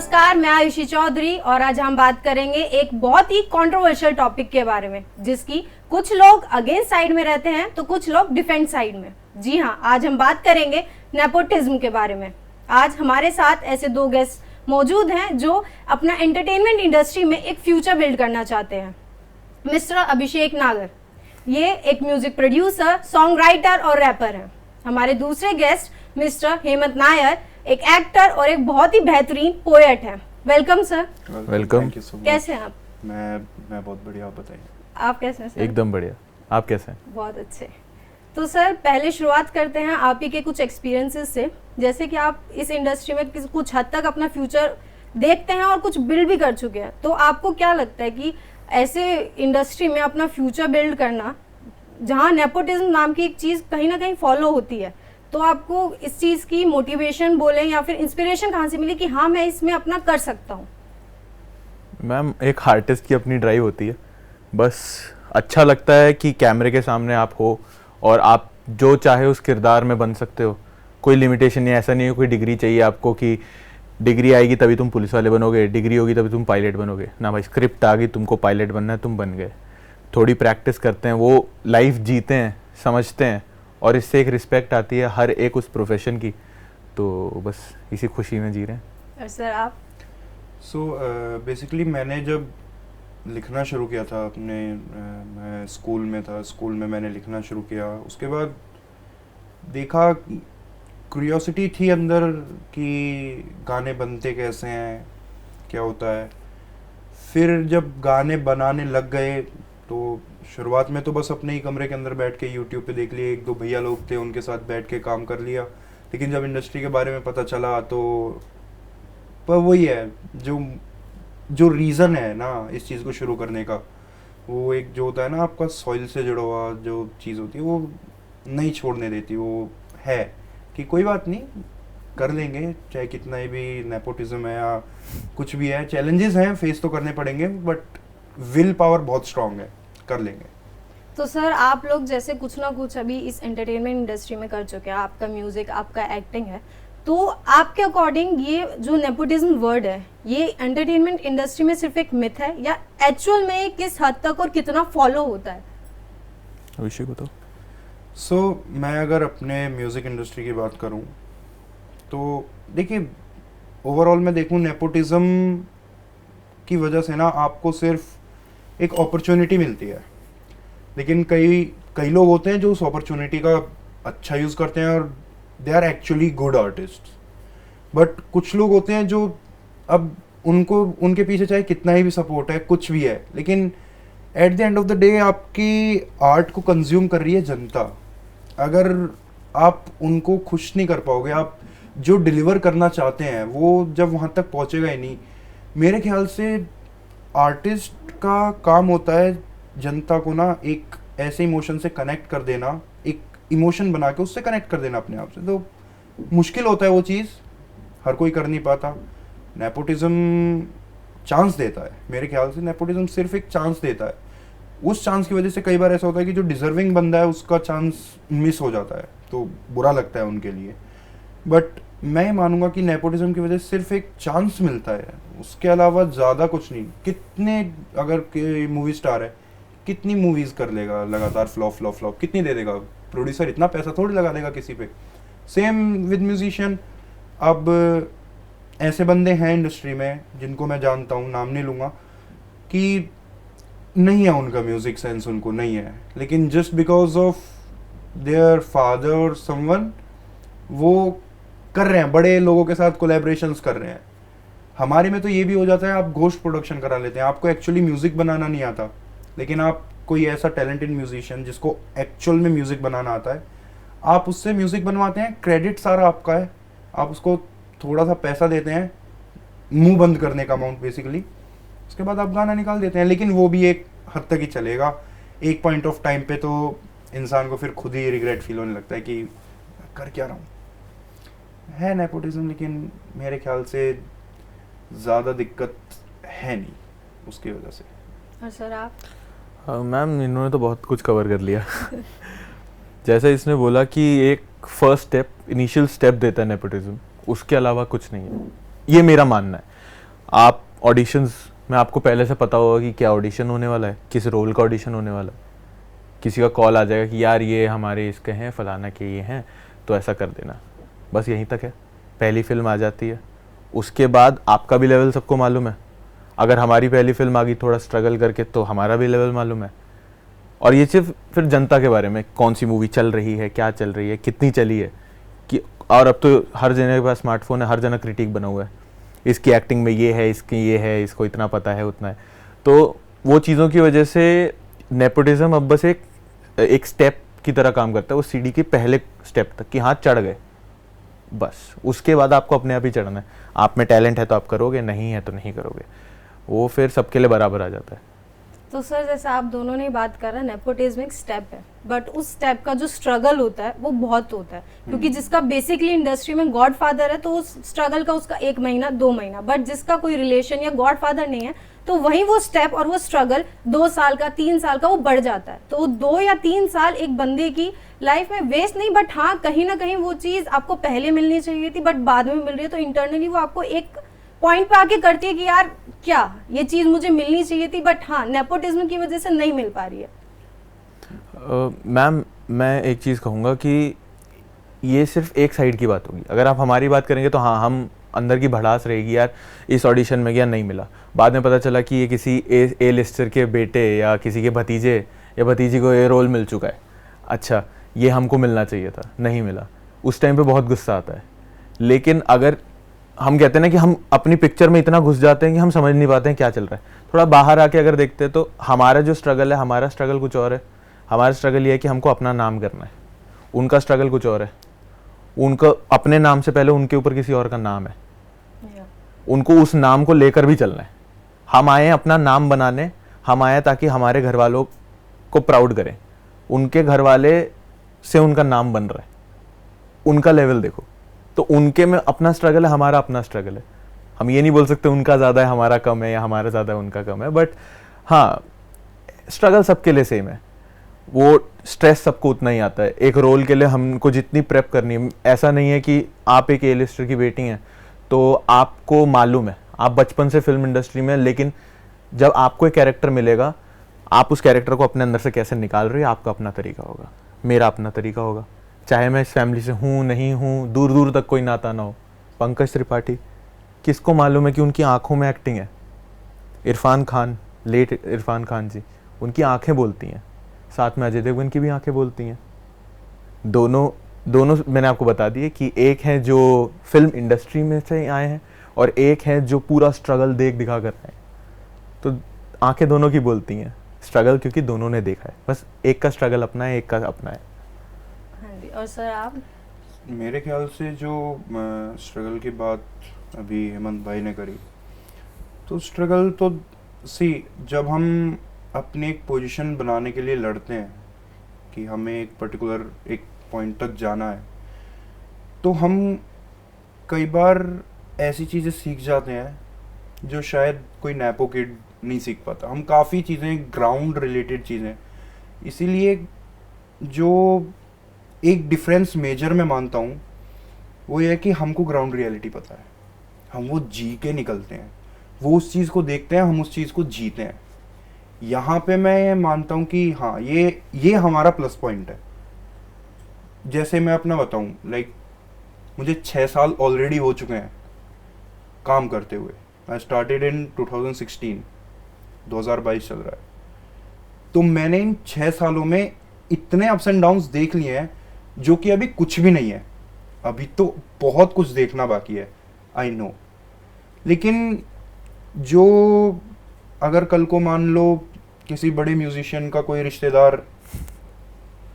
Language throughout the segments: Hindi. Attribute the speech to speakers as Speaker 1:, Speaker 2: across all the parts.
Speaker 1: नमस्कार, मैं आयुषी चौधरी और आज हम बात करेंगे एक बहुत ही कंट्रोवर्शियल टॉपिक के बारे में, जिसकी कुछ लोग अगेंस्ट साइड में रहते हैं तो कुछ लोग डिफेंस साइड में। जी हाँ, आज हम बात करेंगे नेपोटिज्म के बारे में। आज हमारे साथ ऐसे दो गेस्ट मौजूद हैं जो अपना एंटरटेनमेंट इंडस्ट्री में एक फ्यूचर बिल्ड करना चाहते हैं। मिस्टर अभिषेक नागर, ये एक म्यूजिक प्रोड्यूसर, सॉन्ग राइटर और रैपर हैं। हमारे दूसरे गेस्ट मिस्टर हेमंत नायर, एक एक्टर और एक बहुत ही बेहतरीन पोएट है। Welcome sir.
Speaker 2: वेलकम।
Speaker 1: कैसे हैं आप?
Speaker 2: मैं बहुत बढ़िया, आप बताइए।
Speaker 1: आप कैसे हैं सर?
Speaker 2: एकदम बढ़िया, आप कैसे हैं?
Speaker 1: बहुत अच्छे। तो सर पहले शुरुआत करते हैं आप ही के कुछ एक्सपीरियंसेस से, जैसे कि आप इस इंडस्ट्री में कुछ हद तक अपना फ्यूचर देखते हैं और कुछ बिल्ड भी कर चुके हैं। तो आपको क्या लगता है कि ऐसे इंडस्ट्री में अपना फ्यूचर बिल्ड करना, जहाँ नेपोटिज्म नाम की एक चीज़ कहीं ना कहीं फॉलो होती है, तो आपको इस चीज़ की मोटिवेशन बोलें या फिर इंस्पिरेशन कहाँ से मिली कि हाँ मैं इसमें अपना कर सकता हूँ?
Speaker 2: मैम, एक आर्टिस्ट की अपनी ड्राइव होती है। बस अच्छा लगता है कि कैमरे के सामने आप हो और आप जो चाहे उस किरदार में बन सकते हो। कोई लिमिटेशन नहीं, ऐसा नहीं है कोई डिग्री चाहिए आपको कि डिग्री आएगी तभी तुम पुलिस वाले बनोगे, डिग्री होगी तभी तुम पायलट बनोगे। ना भाई, स्क्रिप्ट आ गई, तुमको पायलट बनना है, तुम बन गए। थोड़ी प्रैक्टिस करते हैं, वो लाइफ जीते हैं, समझते हैं, और इससे एक रिस्पेक्ट आती है हर एक उस प्रोफेशन की। तो बस इसी खुशी में जी रहे हैं।
Speaker 1: और सर आप?
Speaker 3: बेसिकली मैंने जब लिखना शुरू किया था अपने मैं स्कूल में था, स्कूल में मैंने लिखना शुरू किया। उसके बाद देखा, क्यूरियोसिटी थी अंदर कि गाने बनते कैसे हैं, क्या होता है। फिर जब गाने बनाने लग गए तो शुरुआत में तो बस अपने ही कमरे के अंदर बैठ के यूट्यूब पे देख लिए, एक दो भैया लोग थे उनके साथ बैठ के काम कर लिया। लेकिन जब इंडस्ट्री के बारे में पता चला तो पर वही है, जो रीज़न है ना इस चीज़ को शुरू करने का, वो एक जो होता है ना आपका सॉइल से जुड़ा हुआ जो चीज़ होती है, वो नहीं छोड़ने देती। वो है कि कोई बात नहीं, कर लेंगे, चाहे कितना ही भी नेपोटिज्म है या कुछ भी है, चैलेंजेस हैं, फेस तो करने पड़ेंगे, बट विल पावर बहुत स्ट्रांग है, कर लेंगे।
Speaker 1: तो सर आप लोग जैसे कुछ ना कुछ अभी इस एंटरटेनमेंट इंडस्ट्री में कर चुके हैं, आपका म्यूजिक, आपका एक्टिंग है, तो आपके अकॉर्डिंग ये जो नेपोटिज्म वर्ड है, ये एंटरटेनमेंट इंडस्ट्री में सिर्फ एक मिथ है या एक्चुअल में किस हद तक और कितना फॉलो होता है?
Speaker 2: अभिषेक को तो
Speaker 3: मैं अगर अपने म्यूज़िक इंडस्ट्री की बात करूं तो देखिए, ओवरऑल मैं देखूं, नेपोटिज्म की वजह से ना आपको सिर्फ एक अपॉर्चुनिटी मिलती है, लेकिन कई लोग होते हैं जो उस अपॉर्चुनिटी का अच्छा यूज़ करते हैं और they are actually good artist. But कुछ लोग होते हैं जो अब उनके पीछे चाहे कितना ही भी सपोर्ट है, कुछ भी है, लेकिन at the end of the day आपकी आर्ट को कंज्यूम कर रही है जनता। अगर आप उनको खुश नहीं कर पाओगे, आप जो डिलीवर करना चाहते हैं वो जब वहाँ तक पहुँचेगा ही नहीं। मेरे ख्याल से आर्टिस्ट का काम होता है जनता को ना एक ऐसे इमोशन से कनेक्ट कर देना, एक इमोशन बना के उससे कनेक्ट कर देना अपने आप से। तो मुश्किल होता है वो चीज़, हर कोई कर नहीं पाता। नेपोटिज्म चांस देता है, मेरे ख्याल से नेपोटिज्म सिर्फ एक चांस देता है। उस चांस की वजह से कई बार ऐसा होता है कि जो डिजर्विंग बंदा है उसका चांस मिस हो जाता है, तो बुरा लगता है उनके लिए। बट मैं मानूंगा कि नेपोटिज्म की वजह से सिर्फ एक चांस मिलता है, उसके अलावा ज़्यादा कुछ नहीं। कितने अगर मूवी स्टार है, कितनी मूवीज़ कर लेगा लगातार, फ्लॉप कितनी दे देगा? प्रोड्यूसर इतना पैसा थोड़ी लगा देगा किसी पे। Same with musician. अब ऐसे बंदे हैं इंडस्ट्री में जिनको मैं जानता हूँ, नाम नहीं लूँगा, कि नहीं है उनका म्यूज़िक सेंस, उनको नहीं है, लेकिन just because of their father और समवन वो कर रहे हैं, बड़े लोगों के साथ कोलैबोरेशंस कर रहे हैं। हमारे में तो ये भी हो जाता है, आप घोस्ट प्रोडक्शन करा लेते हैं, आपको एक्चुअली म्यूज़िक बनाना नहीं आता, लेकिन आप कोई ऐसा टैलेंटेड म्यूजिशियन जिसको एक्चुअल में म्यूज़िक बनाना आता है, आप उससे म्यूज़िक बनवाते हैं, क्रेडिट सारा आपका है, आप उसको थोड़ा सा पैसा देते हैं, मुंह बंद करने का अमाउंट बेसिकली, उसके बाद आप गाना निकाल देते हैं। लेकिन वो भी एक हद तक ही चलेगा, एक पॉइंट ऑफ टाइम पे तो इंसान को फिर खुद ही रिग्रेट फील होने लगता है कि कर क्या रहा हूँ। है नेपोटिज्म, लेकिन मेरे ख्याल से ज़्यादा दिक्कत है नहीं उसकी वजह से।
Speaker 1: और सर आप?
Speaker 2: मैम, इन्होंने तो बहुत कुछ कवर कर लिया। जैसे इसने बोला कि एक फर्स्ट स्टेप, इनिशियल स्टेप देता है नेपोटिज्म, उसके अलावा कुछ नहीं है, ये मेरा मानना है। आप ऑडिशंस में आपको पहले से पता होगा कि क्या ऑडिशन होने वाला है, किस रोल का ऑडिशन होने वाला है, किसी का कॉल आ जाएगा कि यार ये हमारे इसके हैं, फलाना के ये हैं, तो ऐसा कर देना, बस यहीं तक है। पहली फिल्म आ जाती है, उसके बाद आपका भी लेवल सबको मालूम है। अगर हमारी पहली फिल्म आ गई थोड़ा स्ट्रगल करके तो हमारा भी लेवल मालूम है। और ये सिर्फ फिर जनता के बारे में, कौन सी मूवी चल रही है, क्या चल रही है, कितनी चली है कि, और अब तो हर जने के पास स्मार्टफोन है, हर जना क्रिटिक बना हुआ है, इसकी एक्टिंग में ये है, इसकी ये है, इसको इतना पता है, उतना है। तो वो चीज़ों की वजह से नेपोटिज्म अब बस एक स्टेप की तरह काम करता है, वो सीढ़ी के पहले स्टेप तक कि हाँ चढ़ गए, बस उसके बाद आपको अपने आप ही चढ़ना है। आप में टैलेंट है तो आप करोगे, नहीं है तो नहीं करोगे, वो फिर सबके लिए बराबर आ जाता है।
Speaker 1: तो सर जैसे आप दोनों ने बात करा, नेपोटिज्म एक स्टेप है, बट उस स्टेप का जो स्ट्रगल होता है वो बहुत होता है, क्योंकि जिसका बेसिकली इंडस्ट्री में गॉडफादर है तो उस स्ट्रगल का उसका 1 महीना 2 महीना, बट जिसका कोई रिलेशन या गॉडफादर नहीं है तो वहीं वो स्टेप और वो स्ट्रगल 2 साल का 3 साल का वो बढ़ जाता है। तो वो 2 या 3 साल एक बंदे की लाइफ में वेस्ट नहीं, बट हाँ कहीं ना कहीं वो चीज़ आपको पहले मिलनी चाहिए थी बट बाद में मिल रही है, तो इंटरनली वो आपको एक पॉइंट पे आके करती है कि यार क्या ये चीज़ मुझे मिलनी चाहिए थी, बट हाँ नेपोटिज्म की वजह से नहीं मिल पा रही है।
Speaker 2: मैम मैं एक चीज़ कहूँगा कि ये सिर्फ एक साइड की बात होगी। अगर आप हमारी बात करेंगे तो हाँ, हम अंदर की भड़ास रहेगी यार, इस ऑडिशन में गया नहीं मिला, बाद में पता चला कि ये किसी ए लिस्टर के बेटे या किसी के भतीजे या भतीजी को ये रोल मिल चुका है, अच्छा ये हमको मिलना चाहिए था, नहीं मिला, उस टाइम पे बहुत गुस्सा आता है। लेकिन अगर हम कहते हैं ना कि हम अपनी पिक्चर में इतना घुस जाते हैं कि हम समझ नहीं पाते हैं क्या चल रहा है, थोड़ा बाहर आके अगर देखते हैं तो हमारा जो स्ट्रगल है, हमारा स्ट्रगल कुछ और है। हमारा स्ट्रगल ये है कि हमको अपना नाम करना है, उनका स्ट्रगल कुछ और है, उनका अपने नाम से पहले उनके ऊपर किसी और का नाम है, उनको उस नाम को लेकर भी चलना है। हम आए हैं अपना नाम बनाने, हम आए ताकि हमारे घर वालों को प्राउड करें, उनके घर वाले से उनका नाम बन रहा है, उनका लेवल देखो, तो उनके में अपना स्ट्रगल है, हमारा अपना स्ट्रगल है। हम ये नहीं बोल सकते उनका ज़्यादा है हमारा कम है या हमारा ज़्यादा है उनका कम है, बट हाँ स्ट्रगल सबके लिए सेम है, वो स्ट्रेस सबको उतना ही आता है। एक रोल के लिए हमको जितनी प्रेप करनी है, ऐसा नहीं है कि आप एक ए लिस्टर की बेटी हैं तो आपको मालूम है, आप बचपन से फिल्म इंडस्ट्री में, लेकिन जब आपको एक कैरेक्टर मिलेगा, आप उस कैरेक्टर को अपने अंदर से कैसे निकाल रहे हो, आपका अपना तरीका होगा, मेरा अपना तरीका होगा, चाहे मैं इस फैमिली से हूँ नहीं हूँ, दूर दूर तक कोई नाता ना हो। पंकज त्रिपाठी, किसको मालूम है कि उनकी आंखों में एक्टिंग है। इरफान खान, लेट इरफान खान जी, उनकी आंखें बोलती हैं, साथ में अजय देवगन की भी आंखें बोलती हैं। दोनों मैंने आपको बता दिए कि एक है जो फिल्म इंडस्ट्री में से आए हैं और एक है जो पूरा स्ट्रगल दिखा कर रहे हैं, तो आंखें दोनों की बोलती हैं, स्ट्रगल क्योंकि दोनों ने देखा है, बस एक का स्ट्रगल अपना है, एक का अपना है।
Speaker 1: हाँ जी, और सर आप?
Speaker 3: मेरे ख्याल से जो स्ट्रगल की बात अभी हेमंत भाई ने करी, तो स्ट्रगल तो जब हम अपनी एक पोजीशन बनाने के लिए लड़ते हैं कि हमें एक पर्टिकुलर एक पॉइंट तक जाना है, तो हम कई बार ऐसी चीज़ें सीख जाते हैं जो शायद कोई नैपो किड नहीं सीख पाता। हम काफ़ी चीज़ें ग्राउंड रिलेटेड चीज़ें, इसीलिए जो एक डिफरेंस मेजर मैं मानता हूँ वो ये है कि हमको ग्राउंड रियलिटी पता है, हम वो जी के निकलते हैं, वो उस चीज़ को देखते हैं, हम उस चीज़ को जीते हैं। यहाँ पे मैं मानता हूँ कि हाँ ये हमारा प्लस पॉइंट है। जैसे मैं अपना बताऊँ, लाइक मुझे 6 साल ऑलरेडी हो चुके हैं काम करते हुए। आई स्टार्टेड इन 2016, 2022 चल रहा है, तो मैंने इन 6 सालों में इतने अप्स एंड डाउन्स देख लिए हैं जो कि अभी कुछ भी नहीं है, अभी तो बहुत कुछ देखना बाकी है, आई नो। लेकिन जो अगर कल को मान लो किसी बड़े म्यूजिशियन का कोई रिश्तेदार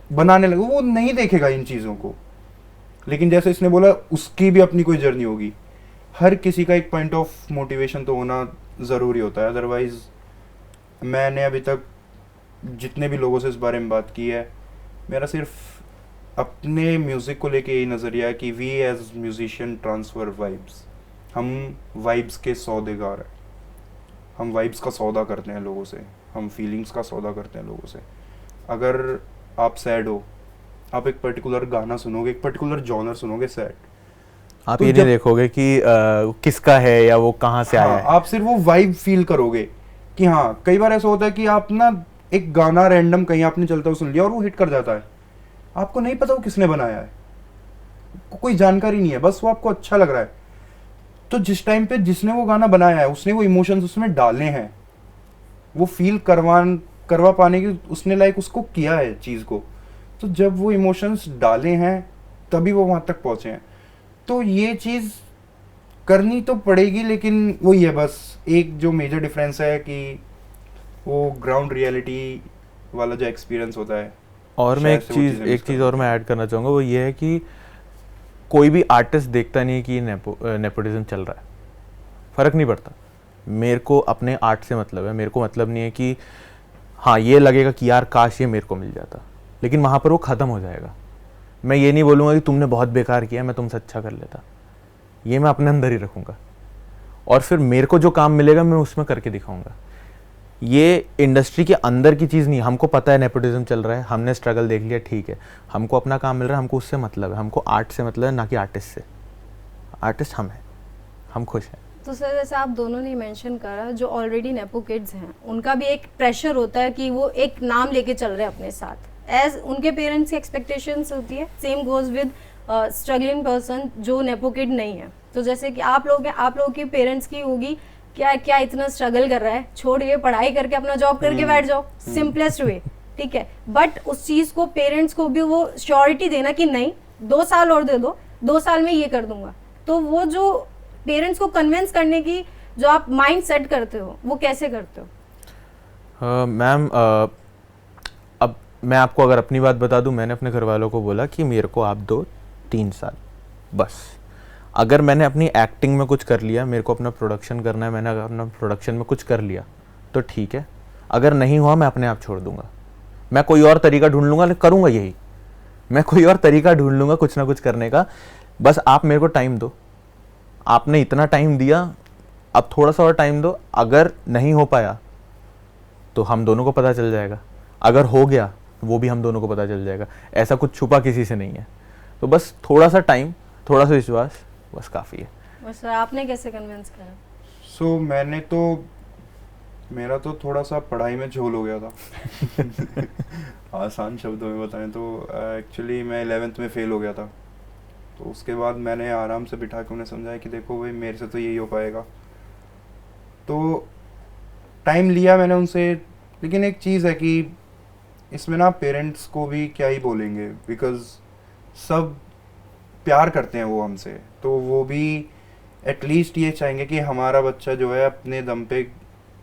Speaker 3: बनाने लगे, वो नहीं देखेगा इन चीज़ों को, लेकिन जैसे इसने बोला उसकी भी अपनी कोई जर्नी होगी। हर किसी का एक पॉइंट ऑफ मोटिवेशन तो होना ज़रूरी होता है, अदरवाइज मैंने अभी तक जितने भी लोगों से इस बारे में बात की है, मेरा सिर्फ अपने म्यूज़िक को लेके यही नज़रिया है कि we as musician transfer vibes. हम वाइब्स के सौदेगार हैं, हम वाइब्स का सौदा करते हैं लोगों से, हम फीलिंग्स का सौदा करते हैं लोगों से। अगर आप सैड हो, आप एक पर्टिकुलर गाना सुनोगे, एक पर्टिकुलर जॉनर सुनोगे सैड,
Speaker 2: आप
Speaker 3: तो
Speaker 2: ये नहीं देखोगे कि किसका है या वो कहाँ से आया
Speaker 3: हाँ,
Speaker 2: है।
Speaker 3: आप सिर्फ वो वाइब फील करोगे कि हाँ, कई बार ऐसा होता है कि आप ना एक गाना रैंडम कहीं आपने चलता हुआ सुन लिया और वो हिट कर जाता है, आपको नहीं पता वो किसने बनाया है, कोई जानकारी नहीं है, बस वो आपको अच्छा लग रहा है। तो जिस टाइम पे जिसने वो गाना बनाया है उसने वो इमोशंस उसमें डाले हैं, वो फील करवा पाने की उसने लाइक उसको किया है चीज़ को, तो जब वो इमोशंस डाले हैं तभी वो वहाँ तक पहुँचे हैं। तो ये चीज़ करनी तो पड़ेगी, लेकिन वही है बस एक जो मेजर डिफरेंस है कि वो ग्राउंड रियलिटी वाला जो एक्सपीरियंस होता है।
Speaker 2: और मैं
Speaker 3: शायद से वो चीज़ें
Speaker 2: एक
Speaker 3: miss
Speaker 2: चीज़
Speaker 3: कर
Speaker 2: और मैं ऐड करना चाहूँगा, वो ये है कि कोई भी आर्टिस्ट देखता नहीं है कि नेपोटिज्म चल रहा है, फ़र्क नहीं पड़ता। मेरे को अपने आर्ट से मतलब है, मेरे को मतलब नहीं है कि हाँ ये लगेगा कि यार काश ये मेरे को मिल जाता, लेकिन वहाँ पर वो ख़त्म हो जाएगा। मैं ये नहीं बोलूँगा कि तुमने बहुत बेकार किया, मैं तुमसे अच्छा कर लेता, ये मैं अपने अंदर ही रखूँगा और फिर मेरे को जो काम मिलेगा मैं उसमें करके दिखाऊँगा। ये इंडस्ट्री के अंदर की चीज़ नहीं, हमको पता है नेपोटिज्म चल रहा है, हमने स्ट्रगल देख लिया, ठीक है, हमको अपना काम मिल रहा है, हमको उससे मतलब है, हमको आर्ट से मतलब है, ना कि आर्टिस्ट से। आर्टिस्ट हम हैं, हम खुश हैं।
Speaker 1: तो सर जैसे आप दोनों ने मेंशन करा, जो ऑलरेडी नेपो किड्स हैं उनका भी एक प्रेशर होता है कि वो एक नाम लेके चल रहे हैं अपने साथ, एज उनके पेरेंट्स की एक्सपेक्टेशंस होती है। Same goes with struggling person जो नेपो किड नहीं है। तो जैसे कि आप लोगों की पेरेंट्स की होगी क्या क्या इतना स्ट्रगल कर रहा है, छोड़िए पढ़ाई करके अपना जॉब करके बैठ जाओ, सिंपलेस्ट वे, ठीक है। बट उस चीज़ को पेरेंट्स को भी वो श्योरिटी देना कि नहीं 2 साल और दे दो, 2 साल में ये कर दूंगा। तो वो जो पेरेंट्स को कन्विंस करने की जो आप माइंड सेट करते हो वो कैसे करते हो?
Speaker 2: मैम अब मैं आपको अगर अपनी बात बता दूं, मैंने अपने घर वालों को बोला कि मेरे को आप दो 3 साल बस। अगर मैंने अपनी एक्टिंग में कुछ कर लिया, मेरे को अपना प्रोडक्शन करना है, मैंने अगर अपना प्रोडक्शन में कुछ कर लिया तो ठीक है, अगर नहीं हुआ मैं अपने आप छोड़ दूंगा, मैं कोई और तरीका ढूंढ लूँगा, करूँगा यही, मैं कोई और तरीका ढूंढ लूँगा कुछ ना कुछ करने का। बस आप मेरे को टाइम दो, आपने इतना टाइम दिया, अब थोड़ा सा और टाइम दो, अगर नहीं हो पाया तो हम दोनों को पता चल जाएगा, अगर हो गया तो वो भी हम दोनों को पता चल जाएगा। ऐसा कुछ छुपा किसी से नहीं है, तो बस थोड़ा सा टाइम, थोड़ा सा विश्वास, बस काफ़ी है।
Speaker 1: बस सर आपने कैसे कन्विंस करा?
Speaker 3: सो मैंने तो मेरा तो थोड़ा सा पढ़ाई में झोल हो गया था आसान शब्दों में बताएं तो एक्चुअली मैं 11th में फेल हो गया था। तो उसके बाद मैंने आराम से बिठा के उन्हें समझाया कि देखो भाई मेरे से तो यही हो पाएगा। तो टाइम लिया मैंने उनसे, लेकिन एक चीज़ है कि इसमें ना पेरेंट्स को भी क्या ही बोलेंगे, बिकॉज़ सब प्यार करते हैं वो हमसे, तो वो भी एटलीस्ट ये चाहेंगे कि हमारा बच्चा जो है अपने दम पे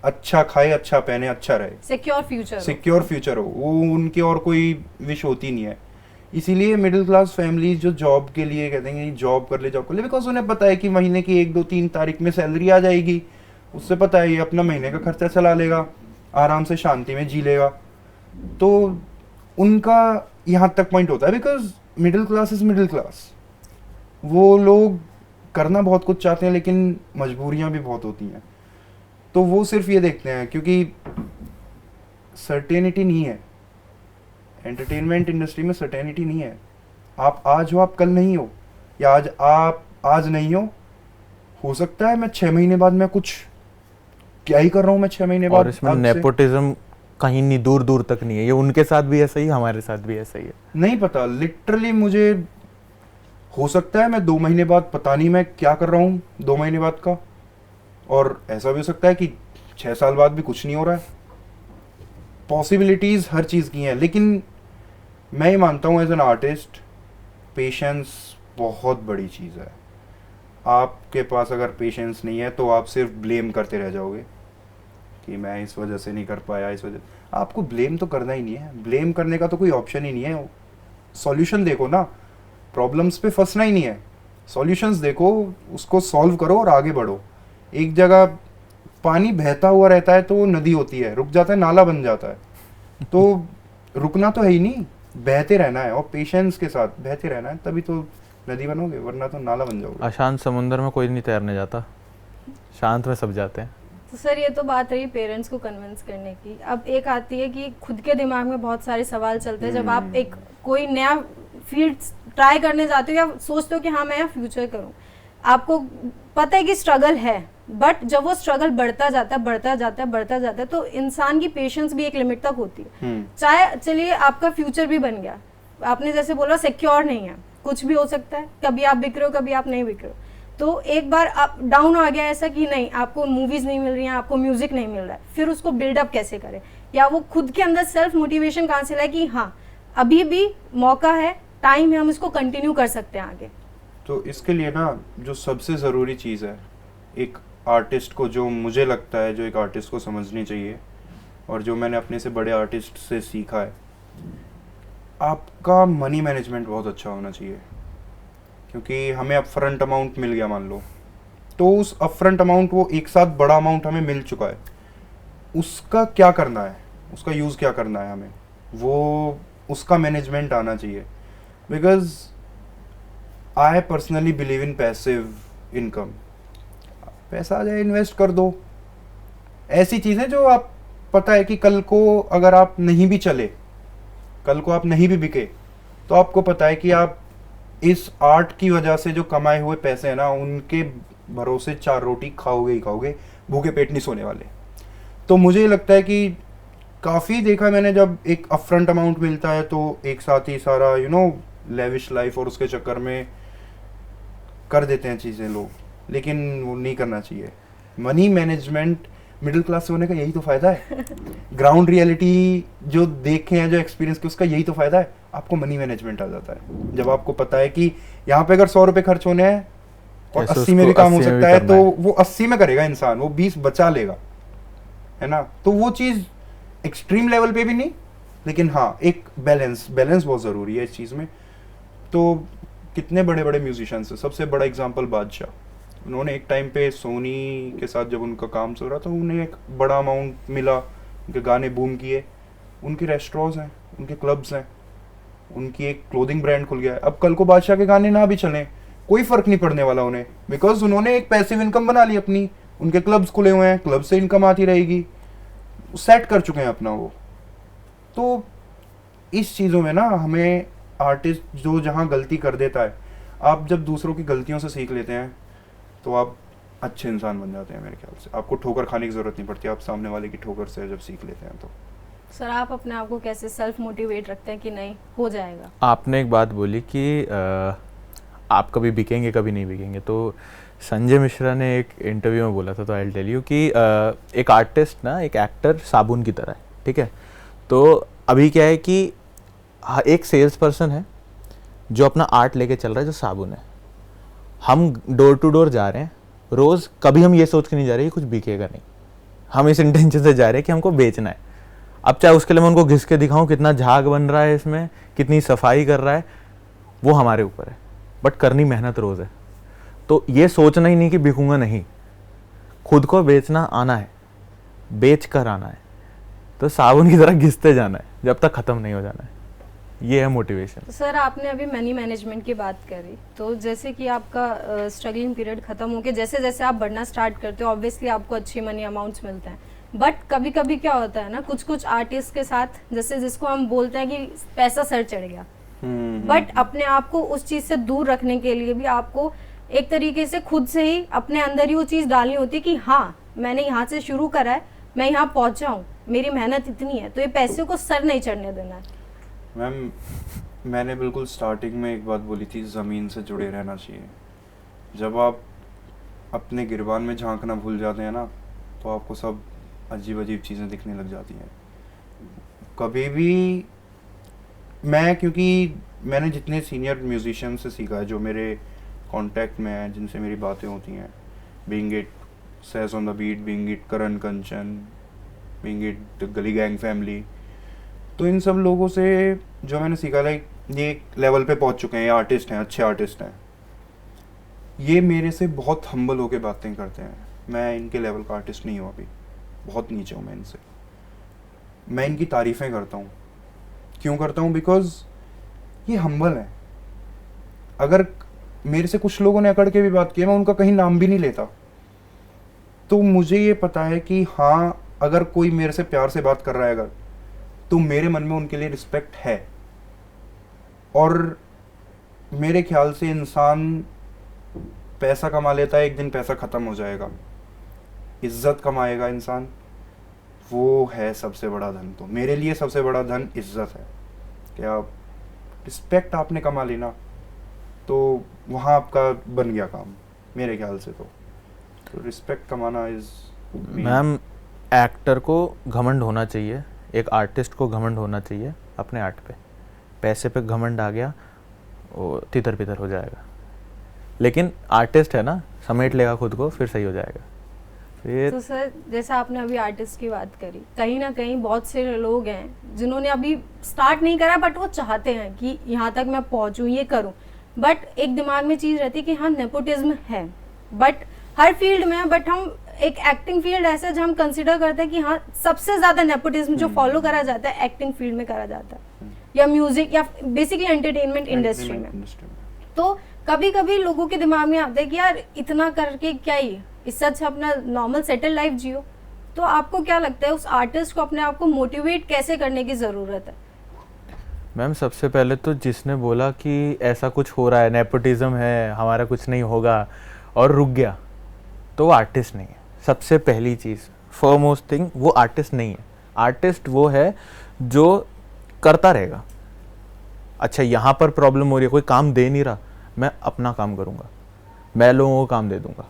Speaker 3: अच्छा खाए, अच्छा पहने, अच्छा रहे, सिक्योर फ्यूचर हो, वो उनकी और कोई विश होती नहीं है। इसीलिए मिडिल क्लास फैमिली जो जॉब के लिए कहते हैं जॉब कर ले, बिकॉज उन्हें पता है कि महीने की 1, 2, 3 तारीख में सैलरी आ जाएगी, उससे पता है ये अपना महीने का खर्चा चला लेगा, आराम से शांति में जी लेगा। तो उनका यहाँ तक पॉइंट होता है, because middle class is middle class. वो लोग करना बहुत कुछ चाहते हैं लेकिन मजबूरियाँ भी बहुत होती हैं, तो वो सिर्फ ये देखते हैं, क्योंकि सर्टेनिटी नहीं है एंटरटेनमेंट इंडस्ट्री में, सर्टेनिटी नहीं है। आप आज हो, आप कल नहीं हो, या आप आज नहीं हो सकता है मैं 6 महीने बाद मैं कुछ क्या ही कर रहा हूँ मैं 6 महीने बाद।
Speaker 2: और इसमें नेपोटिज्म कहीं नहीं, दूर दूर तक नहीं है, ये उनके साथ भी ऐसा ही, हमारे साथ भी ऐसा ही है।
Speaker 3: नहीं पता, लिटरली मुझे हो सकता है मैं 2 महीने बाद पता नहीं मैं क्या कर रहा हूँ 2 महीने बाद का, और ऐसा भी हो सकता है कि 6 साल बाद भी कुछ नहीं हो रहा है। पॉसिबिलिटीज हर चीज़ की हैं, लेकिन मैं ये मानता हूँ एज एन आर्टिस्ट पेशेंस बहुत बड़ी चीज़ है। आपके पास अगर पेशेंस नहीं है तो आप सिर्फ ब्लेम करते रह जाओगे कि मैं इस वजह से नहीं कर पाया, इस वजह। आपको ब्लेम तो करना ही नहीं है, ब्लेम करने का तो कोई ऑप्शन ही नहीं है। सॉल्यूशन देखो ना, प्रॉब्लम्स पे फंसना ही नहीं है, सॉल्यूशंस देखो, उसको सॉल्व करो और आगे बढ़ो। एक जगह पानी बहता हुआ रहता है तो वो नदी होती है, रुक जाता है नाला बन जाता है, तो रुकना तो है ही नहीं, बहते रहना है और पेशेंस के साथ बहते रहना है, तभी तो नदी बनोगे, वरना तो नाला बन जाओगे।
Speaker 2: अशांत समुद्र में कोई नहीं तैरने जाता, शांत में सब जाते हैं।
Speaker 1: तो सर ये तो बात रही पेरेंट्स को कन्विंस करने की। अब एक आती है कि खुद के दिमाग में बहुत सारे सवाल चलते हैं जब आप एक कोई नया फील्ड ट्राई करने जाते हो या सोचते हो कि हाँ मैं यहाँ फ्यूचर करूँ। आपको पता है कि स्ट्रगल है, बट जब वो स्ट्रगल बढ़ता जाता है तो इंसान की पेशेंस भी एक लिमिट तक होती है। चाहे चलिए आपका फ्यूचर भी बन गया, आपने जैसे बोला सिक्योर नहीं है, कुछ भी हो सकता है, कभी आप बिक रहे हो कभी आप नहीं बिक रहे हो, तो एक बार आप डाउन आ गया ऐसा कि नहीं, आपको मूवीज नहीं मिल रही हैं, आपको म्यूजिक नहीं मिल रहा है, फिर उसको बिल्डअप कैसे करें, या वो खुद के अंदर सेल्फ मोटिवेशन कहाँ से लाए कि हाँ अभी भी मौका है, टाइम है, हम इसको कंटिन्यू कर सकते हैं आगे।
Speaker 3: तो इसके लिए ना जो सबसे ज़रूरी चीज़ है एक आर्टिस्ट को, जो मुझे लगता है जो एक आर्टिस्ट को समझनी चाहिए और जो मैंने अपने से बड़े आर्टिस्ट से सीखा है, आपका मनी मैनेजमेंट बहुत अच्छा होना चाहिए। क्योंकि हमें अपफ्रंट अमाउंट मिल गया मान लो, तो उस अपफ्रंट अमाउंट, वो एक साथ बड़ा अमाउंट हमें मिल चुका है, उसका क्या करना है, उसका यूज़ क्या करना है हमें, वो उसका मैनेजमेंट आना चाहिए। Because I personally believe in passive income. पैसा आ जाए इन्वेस्ट कर दो, ऐसी चीज़ें जो आप पता है कि कल को अगर आप नहीं भी चले, कल को आप नहीं भी बिके, तो आपको पता है कि आप इस आर्ट की वजह से जो कमाए हुए पैसे हैं ना, उनके भरोसे 4 रोटी खाओगे ही खाओगे, भूखे पेट नहीं सोने वाले। तो मुझे लगता है कि काफ़ी देखा मैंने, जब एक अपफ्रंट अमाउंट मिलता है तो एक साथ ही सारा लेविश लाइफ और उसके चक्कर में कर देते हैं चीज़ें लोग, लेकिन वो नहीं करना चाहिए। मनी मैनेजमेंट मिडिल क्लास होने का यही तो फ़ायदा है। ग्राउंड रियलिटी जो देखे हैं, जो एक्सपीरियंस किया, उसका यही तो फ़ायदा है, आपको मनी मैनेजमेंट आ जाता है। जब आपको पता है कि यहाँ पे अगर 100 रुपये खर्च होने हैं और 80 में भी काम हो सकता है, तो वो 80 में करेगा इंसान, वो 20 बचा लेगा, है ना। तो वो चीज़ एक्सट्रीम लेवल पे भी नहीं, लेकिन हाँ एक बैलेंस बहुत ज़रूरी है इस चीज़ में। तो कितने बड़े बड़े म्यूजिशियंस हैं, सबसे बड़ा एग्जांपल बादशाह, उन्होंने एक टाइम पे सोनी के साथ जब उनका काम चल रहा था, उन्हें एक बड़ा अमाउंट मिला, उनके गाने बूम किए, उनके रेस्टोरेंट्स हैं, उनके क्लब्स हैं, उनकी एक क्लोथिंग ब्रांड खुल गया है। अब कल को बादशाह के गाने ना भी चलें, कोई फ़र्क नहीं पड़ने वाला उन्हें, बिकॉज उन्होंने एक पैसिव इनकम बना ली अपनी, उनके क्लब्स खुले हुए हैं, क्लब से इनकम आती रहेगी, सेट कर चुके हैं अपना वो। तो इस चीज़ों में ना हमें आर्टिस्ट जो जहाँ गलती कर देता है, आप जब दूसरों की गलतियों से सीख लेते हैं तो आप अच्छे इंसान बन जाते हैं मेरे ख्याल से। आपको ठोकर खाने की ज़रूरत नहीं पड़ती, आप सामने वाले की ठोकर से जब सीख लेते हैं तो।
Speaker 1: सर आप अपने आप को कैसे सेल्फ मोटिवेट रखते हैं कि नहीं हो जाएगा?
Speaker 2: आपने एक बात बोली कि आप कभी बिकेंगे कभी नहीं बिकेंगे, तो संजय मिश्रा ने एक इंटरव्यू में बोला था, तो आई विल टेल यू कि एक आर्टिस्ट ना एक एक्टर साबुन की तरह है, ठीक है। तो अभी क्या है कि एक सेल्स पर्सन है जो अपना आर्ट लेके चल रहा है, जो साबुन है। हम डोर टू डोर जा रहे हैं रोज़, कभी हम ये सोच के नहीं जा रहे कि कुछ बिकेगा नहीं, हम इस इंटेंशन से जा रहे हैं कि हमको बेचना है। अब चाहे उसके लिए मैं उनको घिस के दिखाऊं कितना झाग बन रहा है इसमें, कितनी सफाई कर रहा है, वो हमारे ऊपर है, बट करनी मेहनत रोज़ है। तो ये सोचना ही नहीं कि बिकूंगा नहीं, खुद को बेचना आना है, बेच कर आना है, तो साबुन की तरह घिसते जाना है जब तक ख़त्म नहीं हो जाना है। ये है मोटिवेशन।
Speaker 1: तो सर आपने अभी मनी मैनेजमेंट की बात करी, तो जैसे कि आपका स्ट्रगलिंग पीरियड खत्म होके जैसे जैसे आप बढ़ना स्टार्ट करते हो, ऑब्वियसली आपको अच्छी मनी अमाउंट्स मिलते हैं, बट कभी कभी क्या होता है ना, कुछ कुछ आर्टिस्ट के साथ, जैसे जिसको हम बोलते हैं कि पैसा सर चढ़ गया, बट अपने आप को उस चीज़ से दूर रखने के लिए भी आपको एक तरीके से खुद से ही अपने अंदर ही वो चीज़ डालनी होती है कि हाँ मैंने यहाँ से शुरू करा है, मैं यहाँ पहुँचा हूँ, मेरी मेहनत इतनी है, तो ये पैसे को सर नहीं चढ़ने देना है।
Speaker 3: मैम मैंने बिल्कुल स्टार्टिंग में एक बात बोली थी, ज़मीन से जुड़े रहना चाहिए। जब आप अपने गिरबान में झांकना भूल जाते हैं ना, तो आपको सब अजीब अजीब चीज़ें दिखने लग जाती हैं। कभी भी क्योंकि मैंने जितने सीनियर म्यूजिशियन से सीखा है, जो मेरे कांटेक्ट में है, जिनसे मेरी बातें होती हैं, being it Sez on the beat, being it Karan Kanchan, being it Gully gang family, तो इन सब लोगों से जो मैंने सीखा, लाइक ये एक लेवल पे पहुंच चुके हैं, ये आर्टिस्ट हैं, अच्छे आर्टिस्ट हैं, ये मेरे से बहुत हम्बल होके बातें करते हैं। मैं इनके लेवल का आर्टिस्ट नहीं हूँ अभी, बहुत नीचे हूँ मैं इनसे। मैं इनकी तारीफ़ें करता हूँ। क्यों करता हूँ? बिकॉज ये हम्बल है। अगर मेरे से कुछ लोगों ने अकड़ के भी बात की, मैं उनका कहीं नाम भी नहीं लेता, तो मुझे ये पता है कि हाँ अगर कोई मेरे से प्यार से बात कर रहा है अगर, तो मेरे मन में उनके लिए रिस्पेक्ट है। और मेरे ख्याल से इंसान पैसा कमा लेता है, एक दिन पैसा ख़त्म हो जाएगा। इज्जत कमाएगा इंसान, वो है सबसे बड़ा धन। तो मेरे लिए सबसे बड़ा धन इज्जत है कि आप रिस्पेक्ट आपने कमा ली ना, तो वहाँ आपका बन गया काम मेरे ख्याल से। तो रिस्पेक्ट कमाना इज।
Speaker 2: मैम एक्टर को घमंड होना चाहिए, एक आर्टिस्ट को घमंड होना चाहिए अपने आर्ट पे। पैसे पे घमंड आ गया वो तितर बितर हो जाएगा, लेकिन आर्टिस्ट है ना, समेट लेगा खुद को, फिर सही हो जाएगा। फिर
Speaker 1: तो सर जैसा आपने अभी आर्टिस्ट की बात करी, कहीं ना कहीं बहुत से लोग हैं जिन्होंने अभी स्टार्ट नहीं करा बट वो चाहते हैं कि यहाँ तक मैं पहुँचूँ, ये करूँ, बट एक दिमाग में चीज़ रहती है कि हाँ नेपोटिज्म है बट हर फील्ड में, बट हम एक एक्टिंग फील्ड ऐसा है जहाँ हम कंसिडर करते हैं कि हाँ सबसे ज़्यादा नेपोटिज्म जो फॉलो करा जाता है एक्टिंग फील्ड में करा जाता है, या म्यूजिक, या बेसिकली एंटरटेनमेंट इंडस्ट्री में। तो कभी कभी लोगों के दिमाग में आता है कि यार इतना करके क्या ही, इससे अच्छा अपना नॉर्मल सेटल लाइफ जियो। तो आपको क्या लगता है उस आर्टिस्ट को अपने आप को मोटिवेट कैसे करने की ज़रूरत है?
Speaker 2: मैम सबसे पहले तो जिसने बोला कि ऐसा कुछ हो रहा है, नेपोटिज्म है, हमारा कुछ नहीं होगा और रुक गया, तो वो आर्टिस्ट नहीं है। सबसे पहली चीज़, फॉरमोस्ट थिंग, वो आर्टिस्ट नहीं है। आर्टिस्ट वो है जो करता रहेगा। अच्छा यहाँ पर प्रॉब्लम हो रही है, कोई काम दे नहीं रहा, मैं अपना काम करूँगा, मैं लोगों को काम दे दूँगा।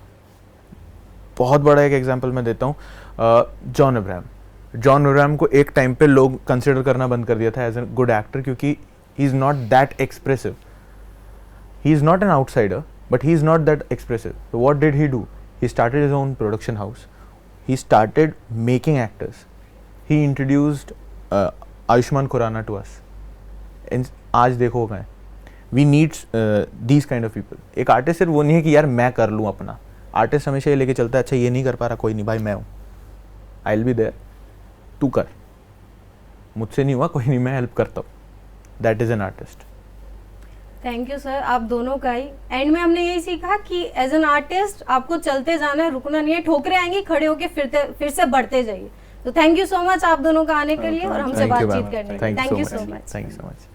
Speaker 2: बहुत बड़ा एक एग्जांपल मैं देता हूँ, जॉन अब्राहम। जॉन अब्राहम को एक टाइम पे लोग कंसिडर करना बंद कर दिया था एज ए गुड एक्टर, क्योंकि he is not that expressive. He is not an outsider but he is not that expressive. So what did he do? He started his own production house. He started making actors. He introduced Ayushmann Khurrana to us. And आज देखो मैं, we need these kind of people. एक आर्टिस्ट सिर्फ वो नहीं है कि यार मैं कर लूँ अपना। आर्टिस्ट हमेशा ये लेके चलता है, अच्छा ये नहीं कर पा रहा, कोई नहीं भाई मैं हूँ, आई विल बी देयर, तू कर, मुझसे नहीं हुआ कोई नहीं, मैं हेल्प करता हूँ। That is an artist.
Speaker 1: Thank you sir, आप दोनों का ही। एंड में हमने यही सीखा कि एज एन आर्टिस्ट आपको चलते जाना है, रुकना नहीं है, ठोकरें आएंगी, खड़े होके फिर से बढ़ते जाइए। तो थैंक यू सो मच आप दोनों का आने के लिए और हमसे बातचीत करने के लिए। Thank you so much.
Speaker 2: Thank you so much.